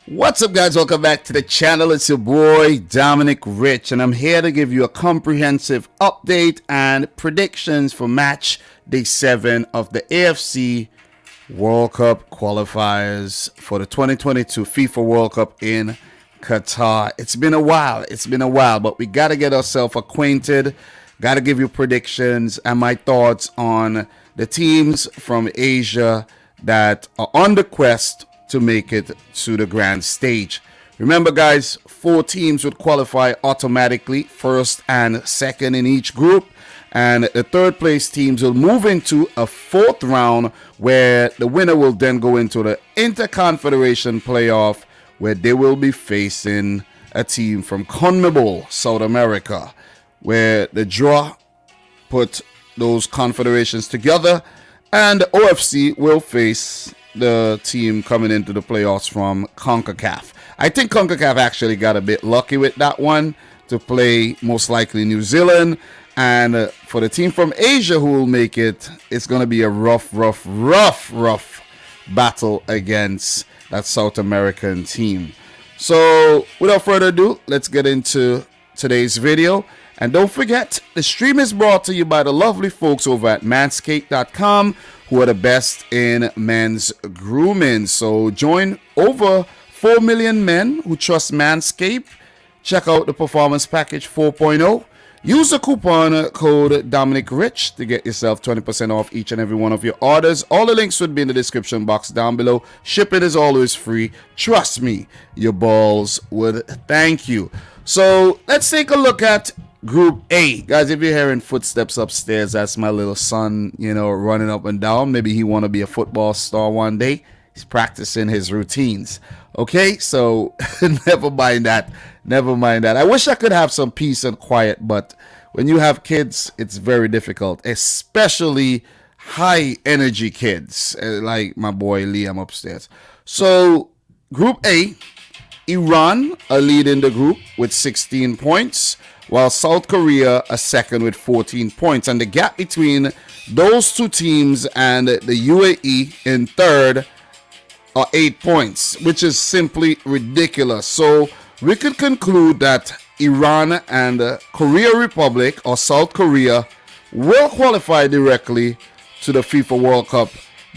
What's up, guys? Welcome back to the channel. It's your boy Dominic Rich, and I'm here to give you a comprehensive update and predictions for match day 7 of the AFC World Cup qualifiers for the 2022 FIFA World Cup in Qatar. It's been a while, but we got to get ourselves acquainted. Got to give you predictions and my thoughts on the teams from Asia that are on the quest to make it to the grand stage. Remember, guys, 4 teams would qualify automatically, first and second in each group, and the third place teams will move into a 4th round where the winner will then go into the Interconfederation playoff, where they will be facing a team from CONMEBOL, South America, where the draw put those confederations together, and OFC will face the team coming into the playoffs from CONCACAF. I think CONCACAF actually got a bit lucky with that one to play most likely New Zealand. And for the team from Asia who will make it, it's going to be a rough battle against that South American team. So without further ado, let's get into today's video. And don't forget, the stream is brought to you by the lovely folks over at manscaped.com, who are the best in men's grooming. So join over 4 million men who trust Manscaped. Check out the Performance Package 4.0. Use the coupon code Dominic Rich to get yourself 20% off each and every one of your orders. All the links would be in the description box down below. Shipping is always free. Trust me, your balls would thank you. So let's take a look at Group A. Guys, if you're hearing footsteps upstairs, that's my little son, running up and down. Maybe he want to be a football star one day. He's practicing his routines. Okay, so never mind that. I wish I could have some peace and quiet, but when you have kids, it's very difficult, especially high energy kids, like my boy Liam upstairs. So Group A, Iran are leading the group with 16 points, while South Korea are second with 14 points. And the gap between those two teams and the UAE in third are 8 points, which is simply ridiculous. So we could conclude that Iran and Korea Republic or South Korea will qualify directly to the FIFA World Cup,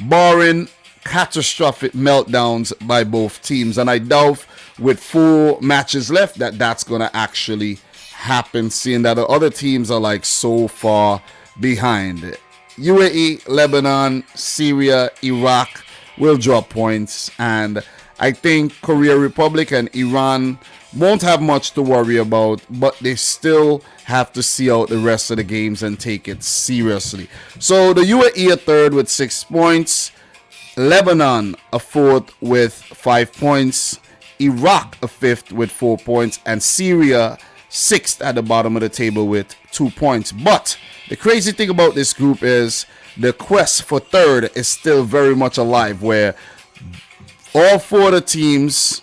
barring catastrophic meltdowns by both teams. And I doubt with 4 matches left that that's going to actually happen, seeing that the other teams are like so far behind. UAE, Lebanon, Syria, Iraq will drop points, and I think Korea Republic and Iran won't have much to worry about, but they still have to see out the rest of the games and take it seriously. So the UAE are third with 6 points, Lebanon a 4th with 5 points, Iraq a 5th with 4 points, and Syria 6th at the bottom of the table with 2 points. But the crazy thing about this group is the quest for third is still very much alive, where all 4 of the teams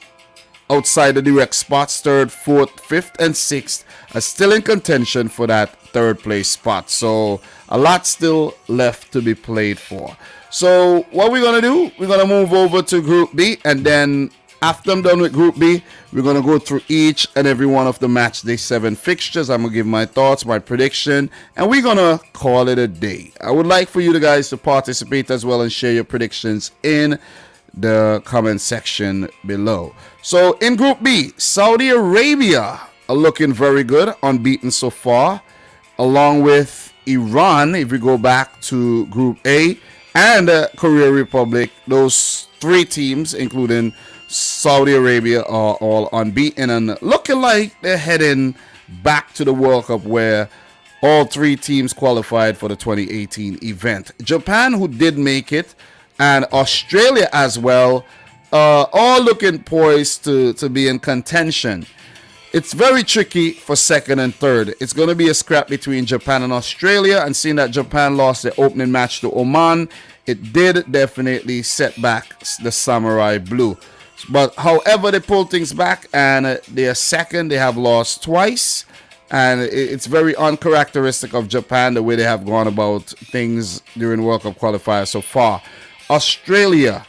outside the direct spots, 3rd, 4th, 5th, and 6th, are still in contention for that 3rd place spot. So a lot still left to be played for. So what we're going to do, we're going to move over to Group B, and then after I'm done with Group B, we're going to go through each and every one of the match day 7 fixtures. I'm going to give my thoughts, my prediction, and we're going to call it a day. I would like for you guys to participate as well and share your predictions in the comment section below. So in Group B, Saudi Arabia are looking very good, unbeaten so far, along with Iran, if we go back to Group A, and Korea Republic. Those 3 teams, including Saudi Arabia, are all unbeaten and looking like they're heading back to the World Cup, where all 3 teams qualified for the 2018 event. Japan, who did make it, and Australia as well, all looking poised to be in contention. It's very tricky for 2nd and 3rd. It's going to be a scrap between Japan and Australia, and seeing that Japan lost the opening match to Oman, it did definitely set back the Samurai Blue. But however, they pulled things back, and they are second. They have lost twice, and it's very uncharacteristic of Japan, the way they have gone about things during World Cup qualifiers so far. Australia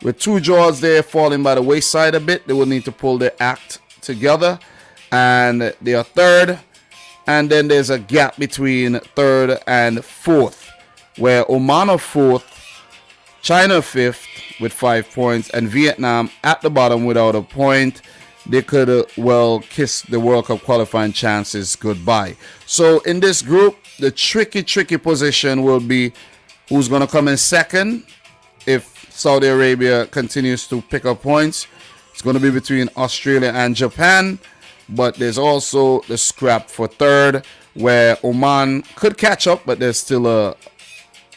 With 2 draws there falling by the wayside a bit, they will need to pull their act together. And they are third. And then there's a gap between third and fourth, where Oman are fourth, China fifth with 5 points, and Vietnam at the bottom without a point. They could well kiss the World Cup qualifying chances goodbye. So in this group, the tricky position will be who's going to come in second if Saudi Arabia continues to pick up points. It's going to be between Australia and Japan. But there's also the scrap for third, where Oman could catch up, but there's still a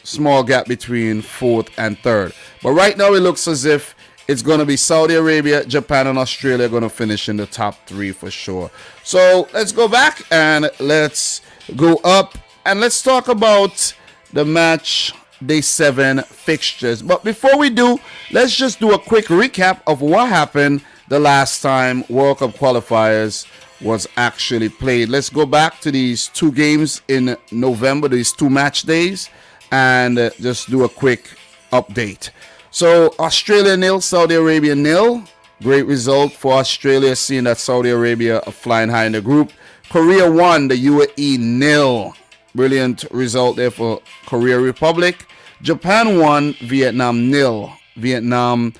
small gap between fourth and third. But right now it looks as if it's going to be Saudi Arabia, Japan, and Australia going to finish in the top 3 for sure. So let's go back and let's go up and let's talk about the match day 7 fixtures. But before we do, let's just do a quick recap of what happened the last time World Cup qualifiers was actually played. Let's go back to these 2 games in November, these 2 match days, and just do a quick update. So Australia 0, Saudi Arabia 0. Great result for Australia, seeing that Saudi Arabia are flying high in the group. Korea 1, the UAE 0. Brilliant result there for Korea Republic. Japan 1, Vietnam 0. Vietnam,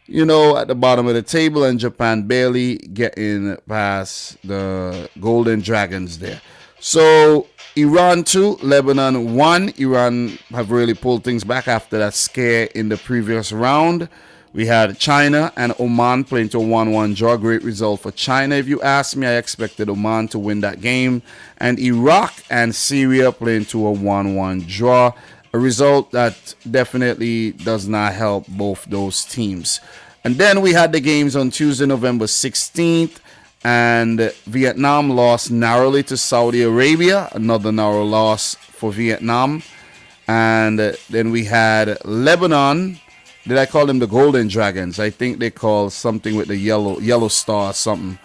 at the bottom of the table, and Japan barely getting past the Golden Dragons there. So Iran 2, Lebanon 1. Iran have really pulled things back after that scare in the previous round. We had China and Oman playing to a 1-1 draw. Great result for China. If you ask me, I expected Oman to win that game. And Iraq and Syria playing to a 1-1 draw. A result that definitely does not help both those teams. And then we had the games on Tuesday, November 16th. And Vietnam lost narrowly to Saudi Arabia. Another narrow loss for Vietnam. And then we had Lebanon. Did I call them the Golden Dragons? I think they call something with the yellow star, something.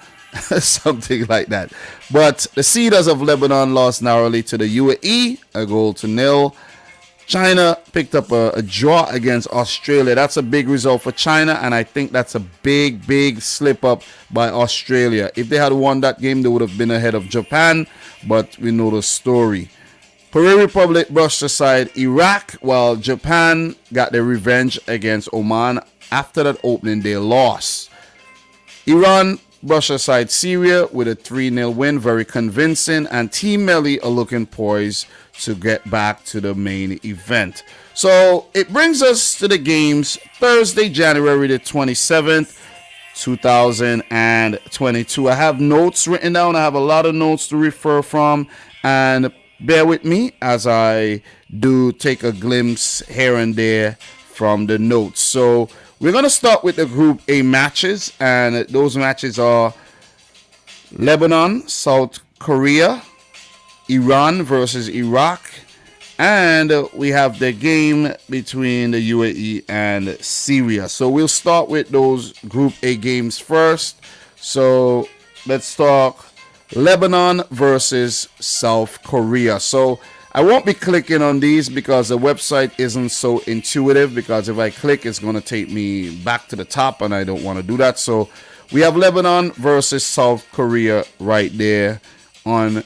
Something like that. But the Cedars of Lebanon lost narrowly to the UAE, a 1-0. China picked up a draw against Australia. That's a big result for China, and I think that's a big slip up by Australia. If they had won that game, they would have been ahead of Japan, but we know the story. Korea Republic brushed aside Iraq, while Japan got their revenge against Oman after that opening day loss. Iran brushed aside Syria with a 3-0 win, very convincing, and Team Melli are looking poised to get back to the main event. So it brings us to the games Thursday, January the 27th, 2022. I have notes written down. I have a lot of notes to refer from, and bear with me as I do take a glimpse here and there from the notes. So we're going to start with the Group A matches, and those matches are Lebanon, South Korea, Iran versus Iraq, and we have the game between the UAE and Syria. So we'll start with those Group A games first. So let's talk Lebanon versus South Korea. So I won't be clicking on these because the website isn't so intuitive, because if I click, it's going to take me back to the top, and I don't want to do that. So we have Lebanon versus South Korea right there on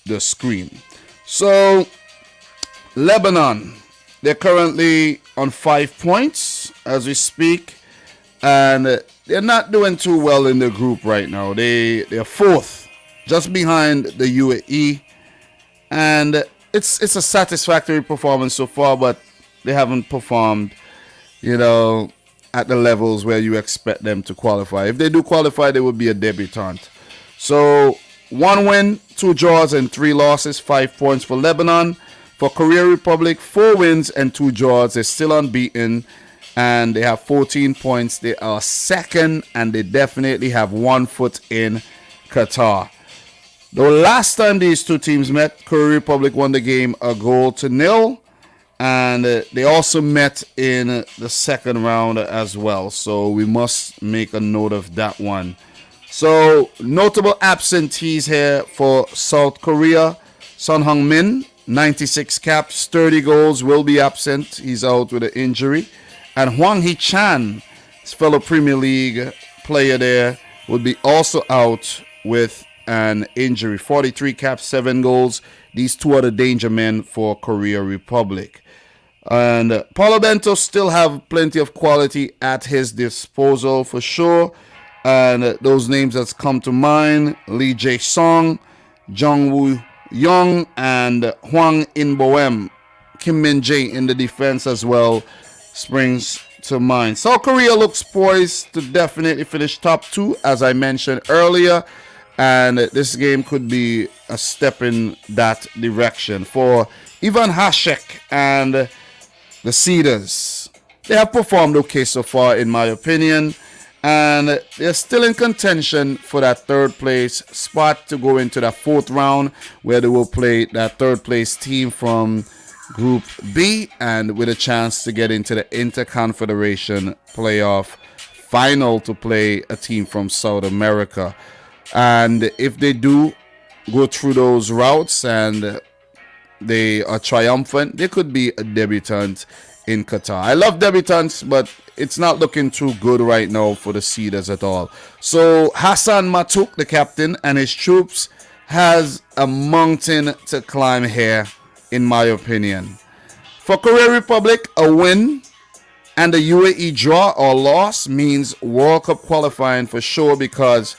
the screen. So Lebanon, they're currently on 5 points as we speak, and they're not doing too well in the group right now. They're fourth, just behind the UAE, and it's a satisfactory performance so far, but they haven't performed, at the levels where you expect them to qualify. If they do qualify, they would be a debutante. So 1 win, 2 draws, and 3 losses, 5 points for Lebanon. For Korea Republic, 4 wins and 2 draws. They're still unbeaten, and they have 14 points. They are second, and they definitely have 1 foot in Qatar. The last time these two teams met, Korea Republic won the game a 0-0, and they also met in the second round as well. So we must make a note of that one. So notable absentees here for South Korea. Son Heung-min, 96 caps, 30 goals, will be absent. He's out with an injury. And Hwang Hee-chan, his fellow Premier League player there, would be also out with an injury. 43 caps, 7 goals. These two are the danger men for Korea Republic. And Paulo Bento still have plenty of quality at his disposal for sure. And those names that's come to mind, Lee Jae-sung, Jung Woo-young, and Hwang In-boem. Kim Min-jae in the defense as well springs to mind. South Korea looks poised to definitely finish top 2, as I mentioned earlier. And this game could be a step in that direction. For Ivan Hasek and the Cedars, they have performed okay so far, in my opinion. And they're still in contention for that third place spot to go into that fourth round, where they will play that third place team from Group B, and with a chance to get into the Interconfederation playoff final to play a team from South America. And if they do go through those routes and they are triumphant, they could be a debutant in Qatar. I love debutants, but it's not looking too good right now for the Cedars at all. So Hassan Matuk, the captain, and his troops has a mountain to climb here, in my opinion. For Korea Republic, a win and a UAE draw or loss means World Cup qualifying for sure, because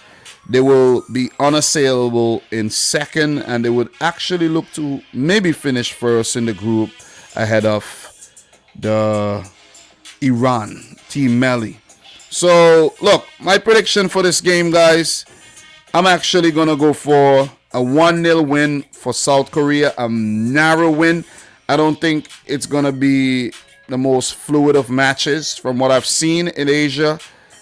they will be unassailable in second, and they would actually look to maybe finish first in the group ahead of the Iran Team Melli. So, look, my prediction for this game, guys, I'm actually going to go for a 1-0 win for South Korea, a narrow win. I don't think it's going to be the most fluid of matches from what I've seen in Asia.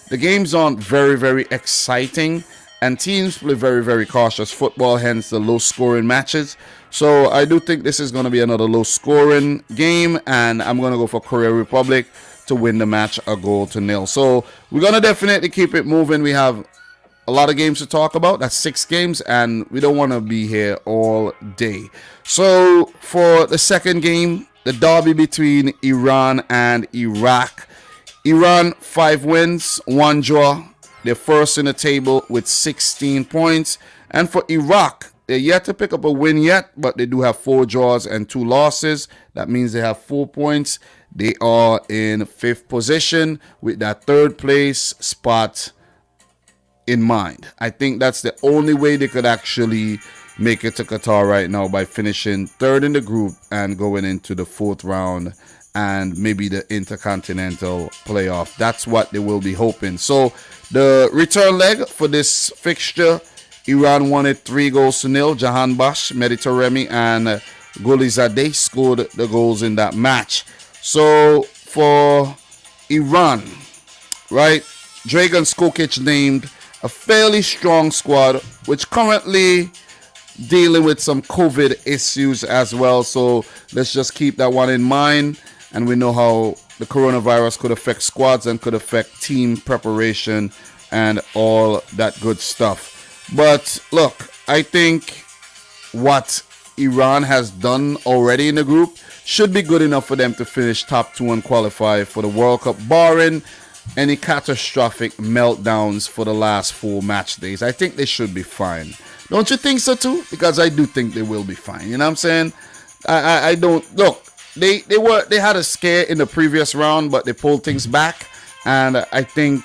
The games aren't very, very exciting, and teams play very, very cautious football, hence the low-scoring matches. So I do think this is going to be another low-scoring game, and I'm going to go for Korea Republic to win the match 1-0. So we're going to definitely keep it moving. We have a lot of games to talk about. That's 6 games, and we don't want to be here all day. So for the second game, the derby between Iran and Iraq. Iran, 5 wins, 1 draw. They're first in the table with 16 points. And for Iraq, they're yet to pick up a win yet, but they do have 4 draws and 2 losses. That means they have 4 points. They are in 5th position with that 3rd place spot in mind. I think that's the only way they could actually make it to Qatar right now, by finishing 3rd in the group and going into the 4th round and maybe the Intercontinental playoff. That's what they will be hoping. So the return leg for this fixture, Iran won it 3-0. Jahan Bash, Meditaremi, and Golizadeh scored the goals in that match. So for Iran, right, Dragan Skokic named a fairly strong squad, which currently dealing with some COVID issues as well. So let's just keep that one in mind. And we know how the coronavirus could affect squads and could affect team preparation and all that good stuff. But look, I think what Iran has done already in the group should be good enough for them to finish top 2 and qualify for the World Cup, barring any catastrophic meltdowns for the last 4 match days. I think they should be fine. Don't you think so too? Because I do think they will be fine. You know what I'm saying? I don't look. They had a scare in the previous round, but they pulled things back, and I think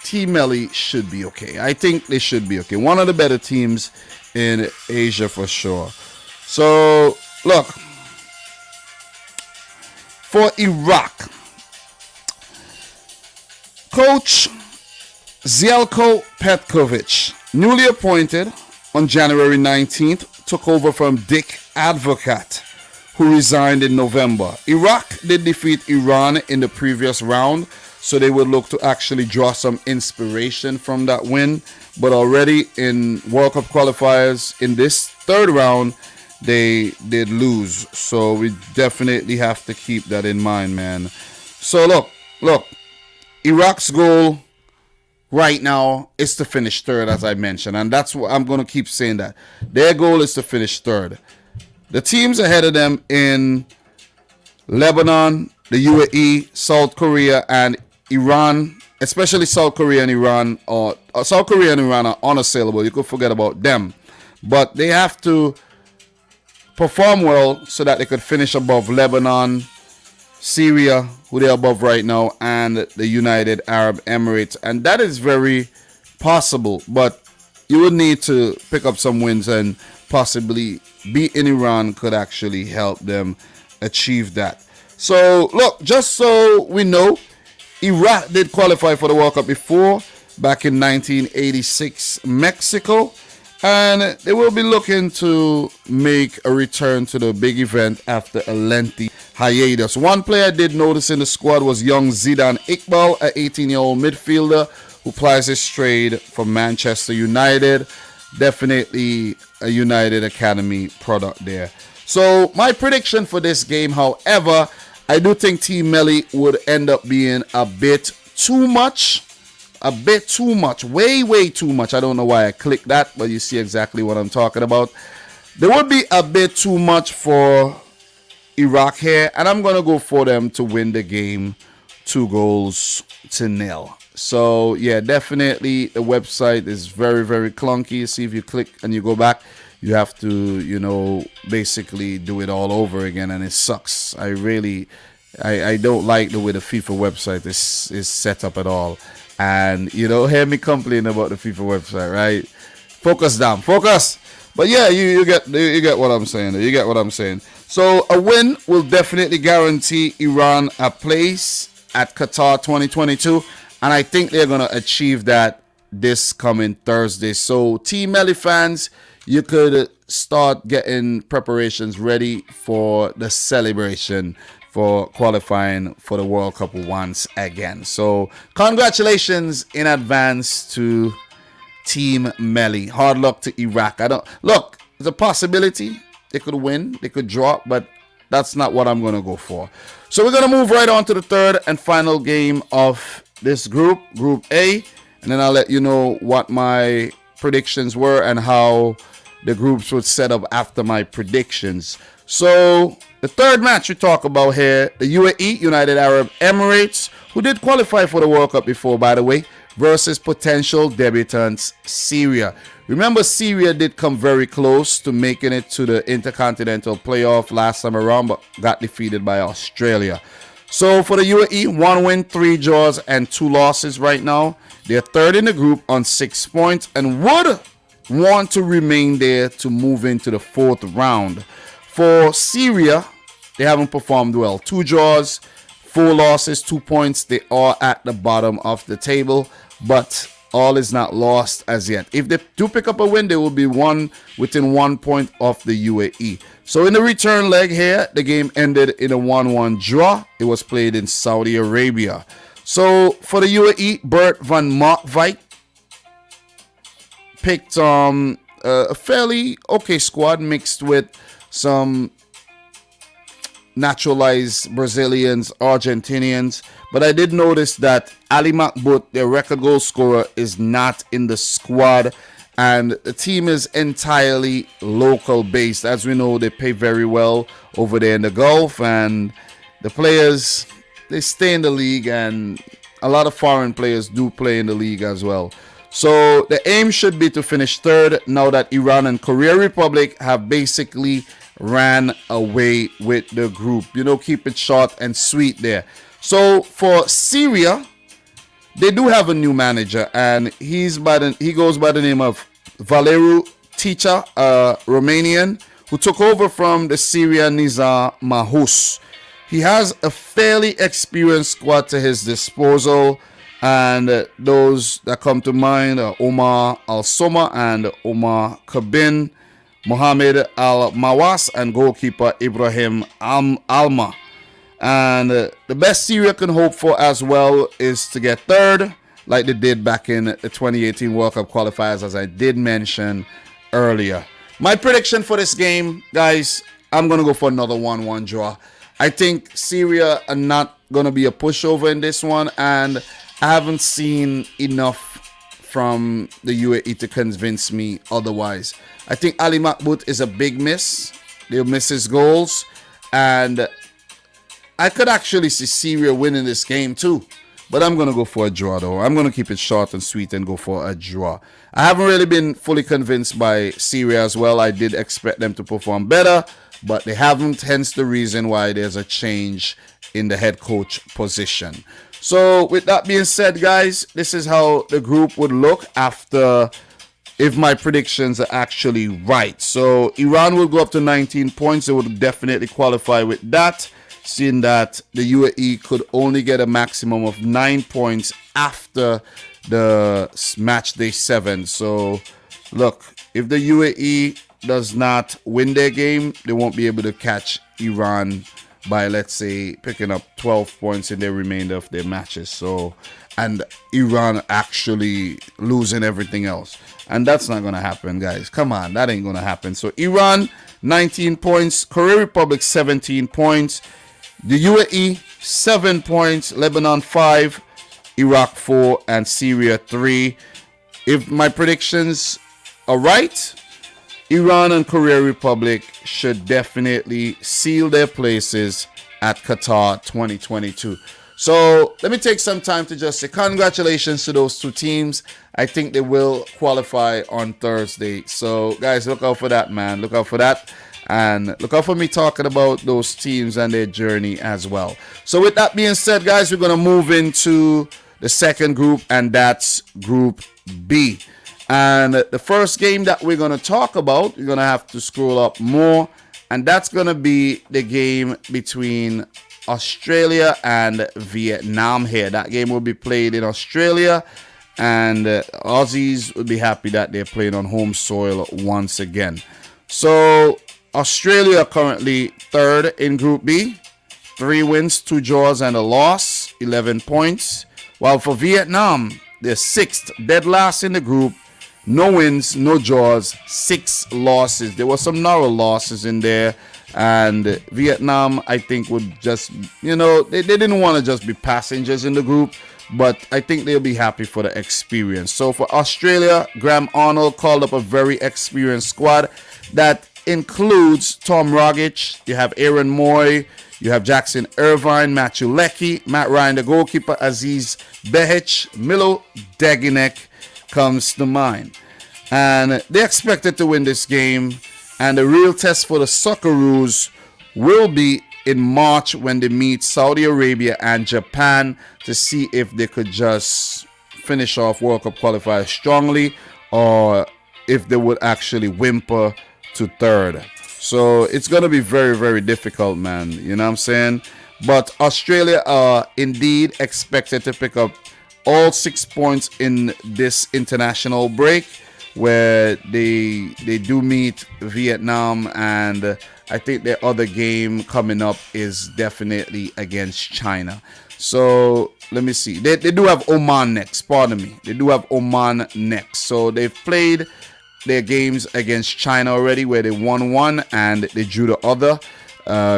Team Melli should be okay. I think they should be okay. One of the better teams in Asia for sure. So look, for Iraq, Coach Zeljko Petkovic, newly appointed on January 19th, took over from Dick Advocat, who resigned in November. Iraq did defeat Iran in the previous round, so they would look to actually draw some inspiration from that win. But already in World Cup qualifiers in this 3rd round, they did lose. So we definitely have to keep that in mind, man. So look, Iraq's goal right now is to finish 3rd, as I mentioned, and that's what I'm going to keep saying, that their goal is to finish 3rd. The teams ahead of them in Lebanon, the UAE, South Korea, and Iran, especially South Korea and Iran, or South Korea and Iran are unassailable. You could forget about them. But they have to perform well so that they could finish above Lebanon, Syria, who they're above right now, and the United Arab Emirates. And that is very possible, but you would need to pick up some wins, and possibly beating Iran could actually help them achieve that. So, look, just so we know, Iraq did qualify for the World Cup before, back in 1986, Mexico. And they will be looking to make a return to the big event after a lengthy hiatus. One player I did notice in the squad was young Zidane Iqbal, an 18-year-old midfielder who plies his trade for Manchester United. Definitely a United Academy product there. So my prediction for this game, however, I do think Team Melly would end up being a bit too much. Way too much. I don't know why I clicked that, but you see exactly what I'm talking about. There would be a bit too much for Iraq here, and I'm going to go for them to win the game 2-0. So, yeah, definitely the website is very, very clunky. You see, if you click and you go back, you have to, basically do it all over again, and it sucks. I don't like the way the FIFA website is set up at all. And hear me complain about the FIFA website, right? Focus down, focus. But yeah, you get what I'm saying. You get what I'm saying. So a win will definitely guarantee Iran a place at Qatar 2022, and I think they're gonna achieve that this coming Thursday. So Team Melly fans, you could start getting preparations ready for the celebration for qualifying for the World Cup once again. So congratulations in advance to Team Melly. Hard luck to Iraq. There's a possibility they could win, they could draw, but that's not what I'm going to go for. So we're going to move right on to the third and final game of this group, Group A, and then I'll let you know what my predictions were and how the groups would set up after my predictions. So the third match we talk about here, the UAE, United Arab Emirates, who did qualify for the World Cup before, by the way, versus potential debutants Syria. Remember, Syria did come very close to making it to the Intercontinental Playoff last time around, but got defeated by Australia. So for the UAE, 1 win, 3 draws, and 2 losses right now. They're third in the group on 6 points and would want to remain there to move into the 4th round. For Syria, they haven't performed well. 2 draws, 4 losses, 2 points. They are at the bottom of the table, but all is not lost as yet. If they do pick up a win, they will be within 1 point of the UAE. So in the return leg here, the game ended in a 1-1 draw. It was played in Saudi Arabia. So for the UAE, Bert van Marwijk picked a fairly okay squad mixed with some naturalized Brazilians, Argentinians, but I did notice that Ali Makbout, their record goal scorer, is not in the squad, and the team is entirely local based. As we know, they pay very well over there in the Gulf, and the players, they stay in the league, and a lot of foreign players do play in the league as well. So the aim should be to finish third now that Iran and Korea Republic have basically ran away with the group. Keep it short and sweet there. So for Syria, they do have a new manager, and he goes by the name of Valeriu Tica, a Romanian who took over from the Syria Nizar Mahous. He has a fairly experienced squad to his disposal, and those that come to mind are Omar Al-Soma and Omar Kabin, Mohamed Al-Mawas, and goalkeeper Ibrahim Alma. And the best Syria can hope for as well is to get third, like they did back in the 2018 World Cup qualifiers, as I did mention earlier. My prediction for this game, guys, I'm going to go for another 1-1 draw. I think Syria are not going to be a pushover in this one, and I haven't seen enough from the UAE to convince me otherwise. I think Ali Makbout is a big miss. They'll miss his goals, and I could actually see Syria winning this game too. But I'm going to go for a draw, though. I'm going to keep it short and sweet and go for a draw. I haven't really been fully convinced by Syria as well. I did expect them to perform better, but they haven't, hence the reason why there's a change in the head coach position. So with that being said, guys, this is how the group would look after, if my predictions are actually right. So Iran will go up to 19 points. They would definitely qualify with that, seeing that the UAE could only get a maximum of 9 points after the match day 7. So look, if the UAE does not win their game, they won't be able to catch Iran by, let's say, picking up 12 points in the remainder of their matches. So, and Iran actually losing everything else. And that's not going to happen, guys. Come on, that ain't going to happen. So Iran, 19 points. Korea Republic, 17 points. The UAE, 7 points. Lebanon, 5. Iraq, 4. And Syria, 3. If my predictions are right, Iran and Korea Republic should definitely seal their places at Qatar 2022. So let me take some time to just say congratulations to those two teams. I think they will qualify on Thursday. So guys, look out for that, man. Look out for that. And look out for me talking about those teams and their journey as well. So with that being said, guys, we're going to move into the second group, and that's Group B. And the first game that we're going to talk about, you're going to have to scroll up more, and that's going to be the game between Australia and Vietnam here. That game will be played in Australia, and Aussies will be happy that they're playing on home soil once again. So Australia currently third in Group B, 3 wins, 2 draws, and a loss, 11 points. While for Vietnam, they're 6th, dead last in the group. No wins, no draws, 6 losses. There were some narrow losses in there. And Vietnam, I think, would just, they didn't want to just be passengers in the group. But I think they'll be happy for the experience. So for Australia, Graham Arnold called up a very experienced squad that includes Tom Rogic. You have Aaron Moy. You have Jackson Irvine, Matthew Leckie, Matt Ryan, the goalkeeper, Aziz Behich, Milo Deginek comes to mind. And they're expected to win this game, and the real test for the Socceroos will be in March when they meet Saudi Arabia and Japan to see if they could just finish off World Cup qualifiers strongly, or if they would actually whimper to third. So it's going to be very, very difficult, man. You know what I'm saying? But Australia are indeed expected to pick up all 6 points in this international break, where they do meet Vietnam, and I think their other game coming up is definitely against China. So let me see. They do have Oman next. Pardon me. They do have Oman next. So they've played their games against China already, where they won one and they drew the other.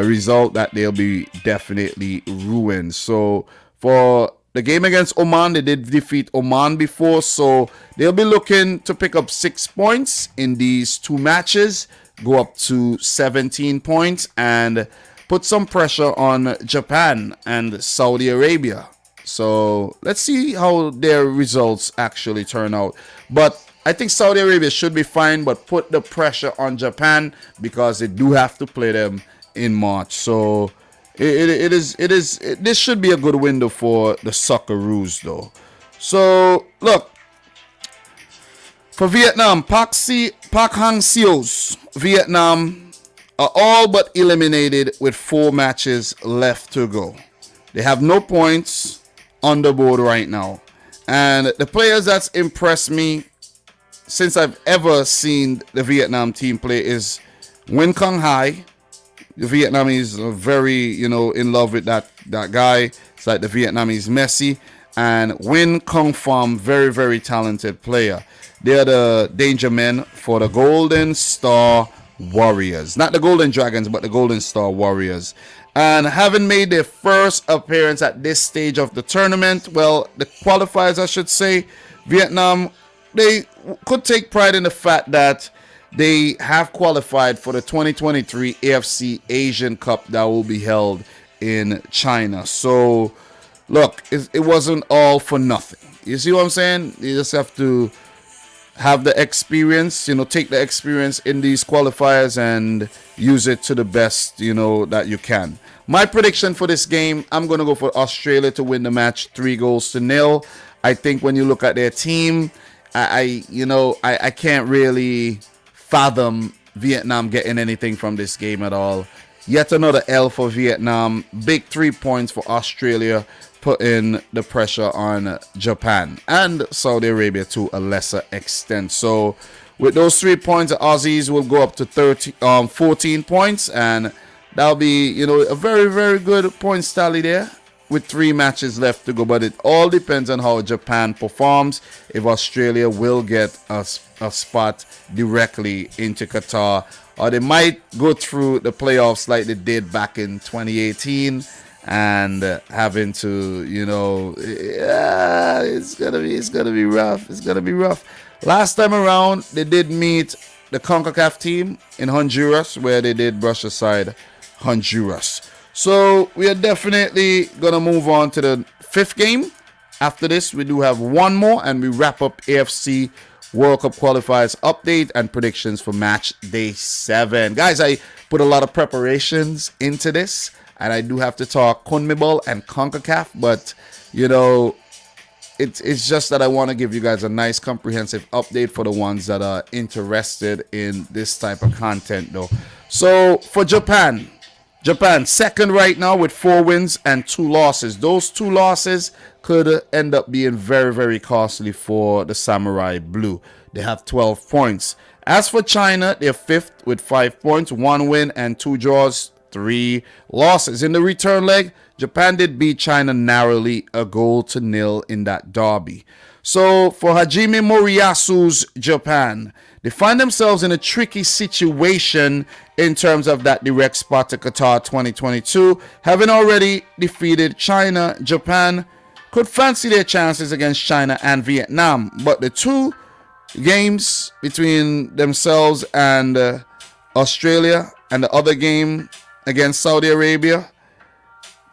Result that they'll be definitely ruined. So for the game against Oman, they did defeat Oman before, so they'll be looking to pick up 6 points in these 2 matches, go up to 17 points, and put some pressure on Japan and Saudi Arabia. So let's see how their results actually turn out. But I think Saudi Arabia should be fine, but put the pressure on Japan because they do have to play them in March. So this should be a good window for the Socceroos, though. So look, for Vietnam, Park Hang-seo's Vietnam are all but eliminated with 4 matches left to go. They have no points on the board right now, and the players that's impressed me since I've ever seen the Vietnam team play is Nguyen Cong Hai. The Vietnamese are very, in love with that guy. It's like the Vietnamese Messi. And Nguyen Cong Pham, very, very talented player. They are the danger men for the Golden Star Warriors. Not the Golden Dragons, but the Golden Star Warriors. And having made their first appearance at this stage of the tournament, well, the qualifiers, I should say, Vietnam, they could take pride in the fact that they have qualified for the 2023 AFC Asian Cup that will be held in China. So, look, it wasn't all for nothing. You see what I'm saying? You just have to have the experience, take the experience in these qualifiers and use it to the best, that you can. My prediction for this game, I'm going to go for Australia to win the match 3-0. I think when you look at their team, I can't really fathom Vietnam getting anything from this game at all. Yet another L for Vietnam. Big 3 points for Australia, putting the pressure on Japan and Saudi Arabia to a lesser extent. So with those 3 points, the Aussies will go up to 14 points, and that'll be, a very, very good points tally there with 3 matches left to go. But it all depends on how Japan performs, if Australia will get a spot directly into Qatar, or they might go through the playoffs like they did back in 2018 and having to, it's gonna be rough. It's gonna be rough. Last time around, they did meet the CONCACAF team in Honduras, where they did brush aside Honduras. So we are definitely gonna move on to the 5th game. After this, we do have one more, and we wrap up AFC World Cup qualifiers update and predictions for match day 7. Guys, I put a lot of preparations into this, and I do have to talk CONMEBOL and CONCACAF, but it's just that I want to give you guys a nice comprehensive update for the ones that are interested in this type of content though. So for Japan second right now with 4 wins and 2 losses. Those 2 losses could end up being very, very costly for the Samurai Blue. They have 12 points. As for China, they're 5th with 5 points, 1 win and 2 draws, 3 losses. In the return leg, Japan did beat China narrowly, 1-0 in that derby. So for Hajime Moriyasu's Japan, they find themselves in a tricky situation in terms of that direct spot to Qatar 2022. Having already defeated China, Japan could fancy their chances against China and Vietnam. But the 2 games between themselves and Australia, and the other game against Saudi Arabia,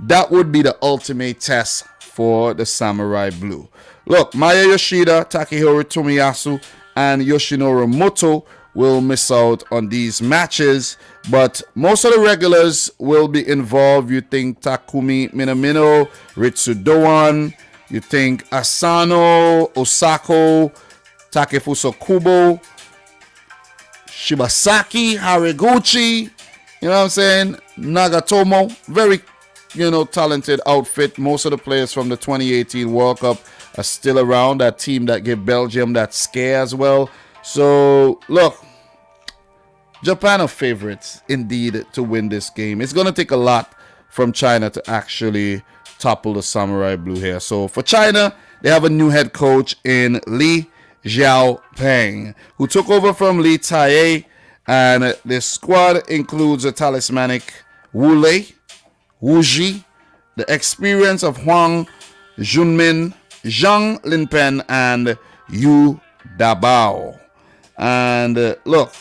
that would be the ultimate test for the Samurai Blue. Look, Maya Yoshida, Takehiro Tomiyasu, and Yoshinori Moto will miss out on these matches, but most of the regulars will be involved. You think Takumi Minamino, Ritsu Doan, you think Asano, Osako, Takefusa Kubo, Shibasaki, Haraguchi, you know what I'm saying? Nagatomo, very, talented outfit. Most of the players from the 2018 World Cup are still around. That team that gave Belgium that scare as well. So, look, Japan are favorites indeed to win this game. It's going to take a lot from China to actually topple the Samurai Blue here. So, for China, they have a new head coach in Li Xiaopeng, who took over from Li Tae, and this squad includes a talismanic Wu Lei, Wu Ji, the experience of Huang Junmin, Zhang Linpen, and Yu Dabao. And look,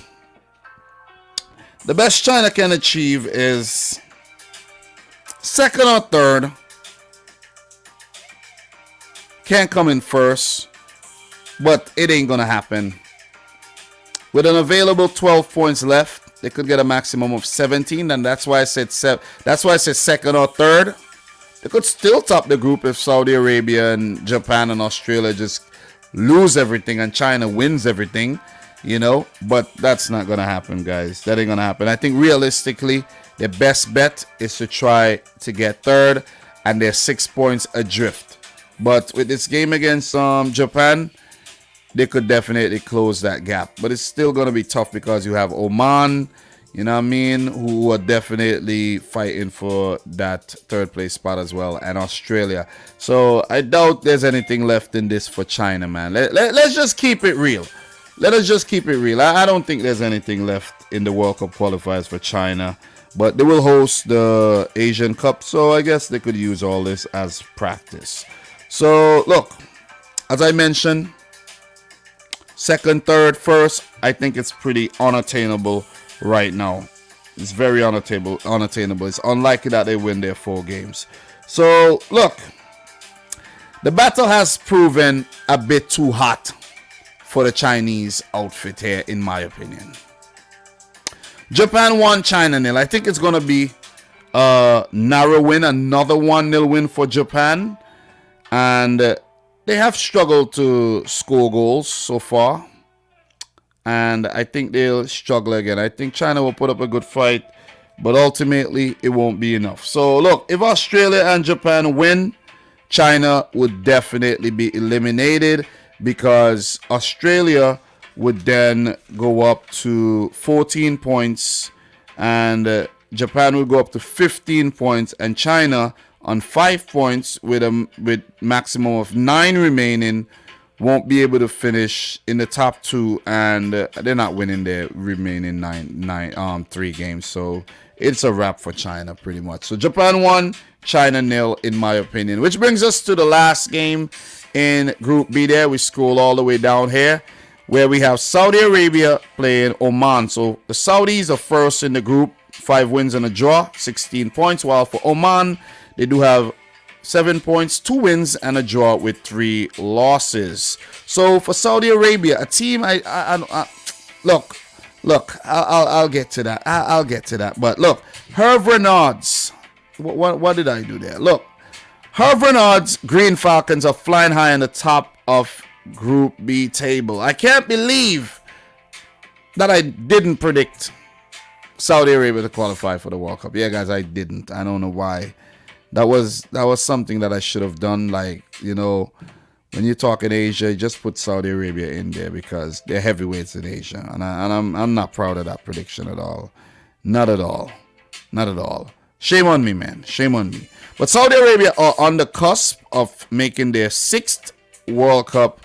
the best China can achieve is 2nd or 3rd. Can't come in 1st, but it ain't gonna happen. With an available 12 points left, they could get a maximum of 17, and that's why I said 2nd or 3rd. They could still top the group if Saudi Arabia and Japan and Australia just lose everything and China wins everything, but that's not gonna happen, guys. That ain't gonna happen. I think realistically, their best bet is to try to get 3rd, and they're 6 points adrift. But with this game against Japan, they could definitely close that gap. But it's still going to be tough because you have Oman, who are definitely fighting for that 3rd place spot as well, and Australia. So I doubt there's anything left in this for China, man. Let's just keep it real. Let us just keep it real. I don't think there's anything left in the World Cup qualifiers for China. But they will host the Asian Cup, so I guess they could use all this as practice. So, look, as I mentioned, 2nd, 3rd, 1st, I think it's pretty unattainable right now. It's very unattainable. It's unlikely that they win their 4 games. So, look, the battle has proven a bit too hot for the Chinese outfit here, in my opinion. Japan won, China nil. I think it's going to be a narrow win, another 1-0 win for Japan. And they have struggled to score goals so far. And I think they'll struggle again. I think China will put up a good fight, but ultimately it won't be enough. So look, if Australia and Japan win, China would definitely be eliminated, because Australia would then go up to 14 points and Japan would go up to 15 points, and China on 5 points with maximum of 9 remaining won't be able to finish in the top 2, and they're not winning their remaining 3 games. So it's a wrap for China pretty much. So Japan 1, China 0, in my opinion. Which brings us to the last game in Group B there. We scroll all the way down here, where we have Saudi Arabia playing Oman. So the Saudis are first in the group, 5 wins and a draw, 16 points. While for Oman, they do have 7 points, 2 wins and a draw with 3 losses. So for Saudi Arabia, a team look, I'll get to that. I'll get to that. But look, Hervé Renard's, what did I do there? Look, Hervé Renard's Green Falcons are flying high on the top of Group B table. I can't believe that I didn't predict Saudi Arabia to qualify for the World Cup. Yeah, guys, I didn't. I don't know why. That was something that I should have done. Like, you know, when you talk in Asia, just put Saudi Arabia in there because they're heavyweights in Asia, and I'm not proud of that prediction at all. Not at all. Not at all. Shame on me, man. Shame on me. But Saudi Arabia are on the cusp of making their 6th World Cup,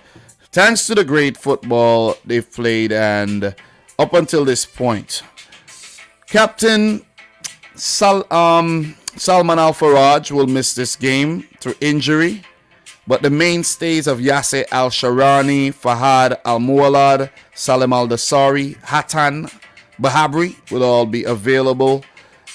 thanks to the great football they've played, and up until this point, Captain Salman Al Faraj will miss this game through injury, but the mainstays of Yasser Al Sharani, Fahad Al Muwallad, Salim Al Dasari, Hatan Bahabri will all be available.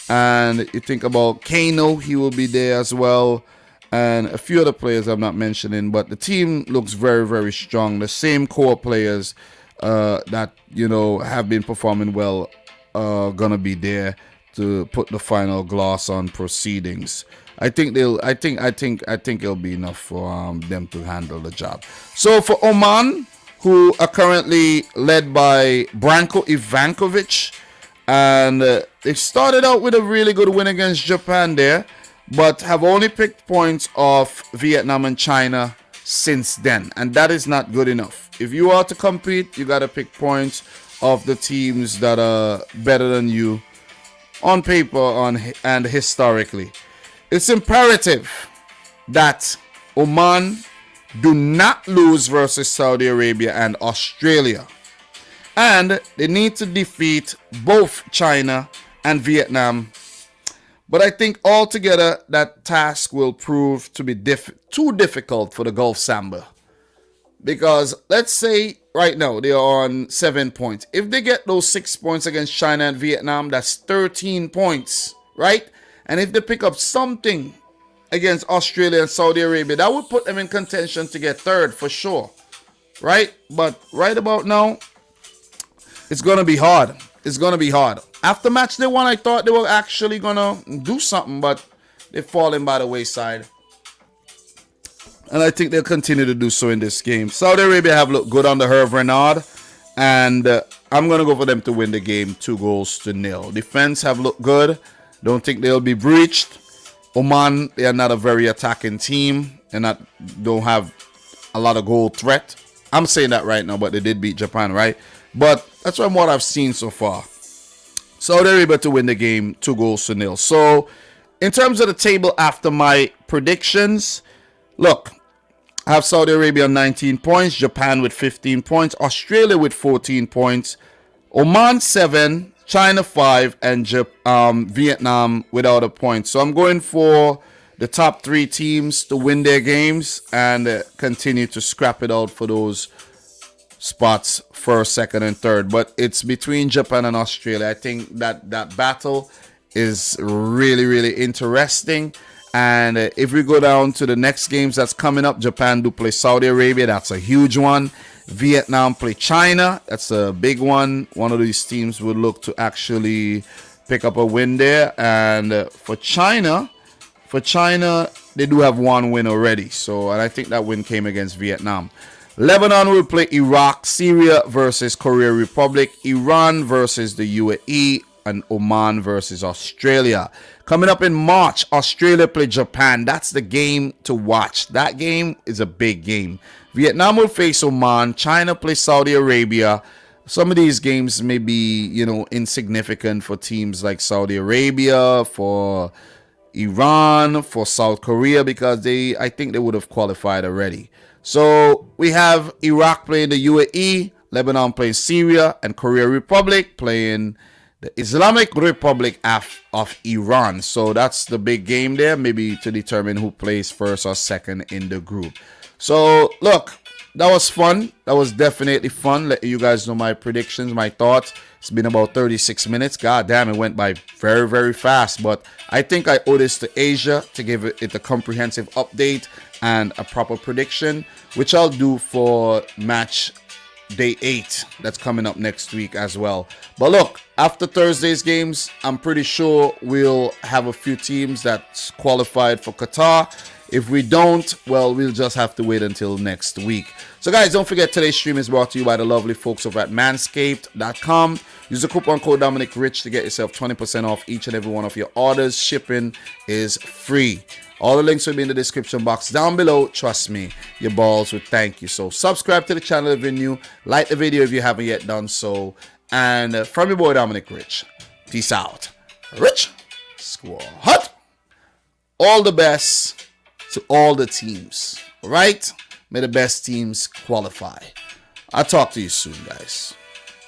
And you think about Kano, he will be there as well, and a few other players I'm not mentioning. But the team looks very, very strong. The same core players that, you know, have been performing well gonna be there to put the final gloss on proceedings. I think it'll be enough for them to handle the job. So for Oman, who are currently led by Branko Ivankovic, and they started out with a really good win against Japan there, but have only picked points off Vietnam and China since then, and that is not good enough. If you are to compete, you got to pick points of the teams that are better than you on paper and historically. It's imperative that Oman do not lose versus Saudi Arabia and Australia. And they need to defeat both China and Vietnam. But I think altogether that task will prove to be too difficult for the Gulf Samba. Because let's say right now they are on 7 points. If they get those 6 points against China and Vietnam, that's 13 points, right? And if they pick up something against Australia and Saudi Arabia, that would put them in contention to get 3rd for sure, right? But right about now, it's going to be hard. It's going to be hard. After match day 1, I thought they were actually going to do something, but they've fallen by the wayside. And I think they'll continue to do so in this game. Saudi Arabia have looked good under Hervé Renard, and I'm going to go for them to win the game 2-0. Defense have looked good. Don't think they'll be breached. Oman, they are not a very attacking team. Don't have a lot of goal threat. I'm saying that right now, but they did beat Japan, right? But that's from what I've seen so far. Saudi Arabia to win the game 2-0. So in terms of the table after my predictions, look, I have Saudi Arabia on 19 points, Japan with 15 points, Australia with 14 points, Oman 7, China 5, and Vietnam without a point. So I'm going for the top 3 teams to win their games and continue to scrap it out for those spots, first, second, and third. But it's between Japan and Australia. I think that battle is really, really interesting. And if we go down to the next games that's coming up, Japan do play Saudi Arabia. That's a huge one. Vietnam play China. That's a big one. One of these teams would look to actually pick up a win there. And for China, they do have one win already. So, and I think that win came against Vietnam. Lebanon will play Iraq, Syria versus Korea Republic, Iran versus the UAE, and Oman versus Australia. Coming up in March, Australia play Japan. That's the game to watch. That game is a big game. Vietnam will face Oman. China plays Saudi Arabia. Some of these games may be, insignificant for teams like Saudi Arabia, for Iran, for South Korea, because I think they would have qualified already. So we have Iraq playing the UAE, Lebanon playing Syria, and Korea Republic playing the Islamic Republic of Iran. So that's the big game there, maybe to determine who plays first or second in the group. So look, that was fun. That was definitely fun. Letting you guys know my predictions, my thoughts. It's been about 36 minutes. God damn, it went by very, very fast. But I think I owe this to Asia to give it a comprehensive update and a proper prediction, which I'll do for match day 8 that's coming up next week as well. But look, after Thursday's games, I'm pretty sure we'll have a few teams that's qualified for Qatar. If we don't, well, we'll just have to wait until next week. So guys, don't forget, today's stream is brought to you by the lovely folks over at manscaped.com. Use the coupon code Dominic Rich to get yourself 20% off each and every one of your orders. Shipping is free. All the links will be in the description box down below. Trust me, your balls would thank you. So subscribe to the channel if you're new. Like the video if you haven't yet done so. And from your boy Dominic Rich, peace out. Rich Squad. All the best to all the teams. All right? May the best teams qualify. I'll talk to you soon, guys.